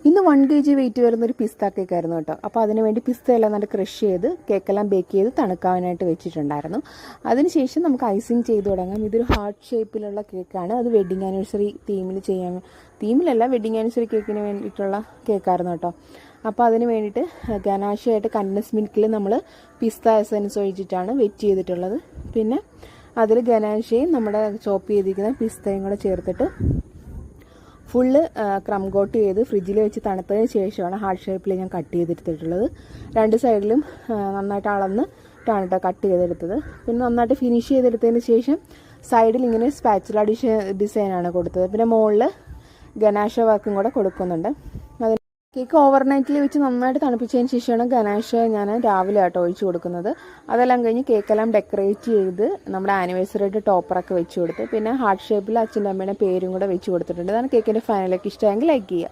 ഇന്ന് 1 kg wait വരുന്നൊരു പിസ്ത കേക്കായിരുന്നു കേട്ടോ. അപ്പോൾ അതിനുവേണ്ടി പിസ്ത എല്ലാം നല്ല ക്രഷ് ചെയ്ത് കേക്കെല്ലാം ബേക്ക് ചെയ്ത് തണുക്കാനായിട്ട് വെച്ചിട്ടുണ്ടായിരുന്നു. അതിനുശേഷം നമുക്ക് ഐസിങ് ചെയ്ത് തുടങ്ങാം. ഇതൊരു ഹാർട്ട് ഷേപ്പിലുള്ള കേക്കാണ്. അത് വെഡിങ് ആനിവേഴ്സറി തീമിലല്ല, വെഡിങ് ആനിവേഴ്സറി കേക്കിന് വേണ്ടിയിട്ടുള്ള കേക്കായിരുന്നു കേട്ടോ. അപ്പോൾ അതിന് വേണ്ടിയിട്ട് ഗനാഷയായിട്ട് കണ്ടൻസ് മിൽക്കിൽ നമ്മൾ പിസ്ത എസൻസ് ഒഴിച്ചിട്ടാണ് വെറ്റ് ചെയ്തിട്ടുള്ളത്. പിന്നെ അതിൽ ഗനാഷയും നമ്മുടെ ചോപ്പ് ചെയ്തിരിക്കുന്ന പിസ്തയും കൂടെ ചേർത്തിട്ട് ഫുള്ള് ക്രം കോട്ട് ചെയ്ത് ഫ്രിഡ്ജിൽ വെച്ച് തണുത്തതിന് ശേഷമാണ് ഹാർട്ട് ഷേപ്പിൽ ഞാൻ കട്ട് ചെയ്തെടുത്തിട്ടുള്ളത്. രണ്ട് സൈഡിലും നന്നായിട്ട് അളന്നിട്ടാണ് കേട്ടോ കട്ട് ചെയ്തെടുത്തത്. പിന്നെ നന്നായിട്ട് ഫിനിഷ് ചെയ്തെടുത്തതിന് ശേഷം സൈഡിൽ ഇങ്ങനെ സ്പാച്ചുല ഡിസൈനാണ് കൊടുത്തത്. പിന്നെ മുകളിൽ ഗനാഷ വർക്കും കൂടെ കൊടുക്കുന്നുണ്ട്. കേക്ക് ഓവർനൈറ്റിൽ വെച്ച് നന്നായിട്ട് തണുപ്പിച്ചതിന് ശേഷമാണ് ഗനാഷ ഞാൻ രാവിലെ ആട്ടോ ഒഴിച്ചു കൊടുക്കുന്നത്. അതെല്ലാം കഴിഞ്ഞ് കേക്കെല്ലാം ഡെക്കറേറ്റ് ചെയ്ത് നമ്മുടെ ആനിവേഴ്സറിയുടെ ടോപ്പറൊക്കെ വെച്ച് കൊടുത്ത് പിന്നെ ഹാർട്ട് ഷേപ്പിൽ അച്ഛൻ്റെ അമ്മയുടെ പേരും കൂടെ വെച്ച് കൊടുത്തിട്ടുണ്ട്. അതാണ് കേക്കിൻ്റെ ഫൈനലൊക്കെ ഇഷ്ടമെങ്കിൽ ലൈക്ക് ചെയ്യുക.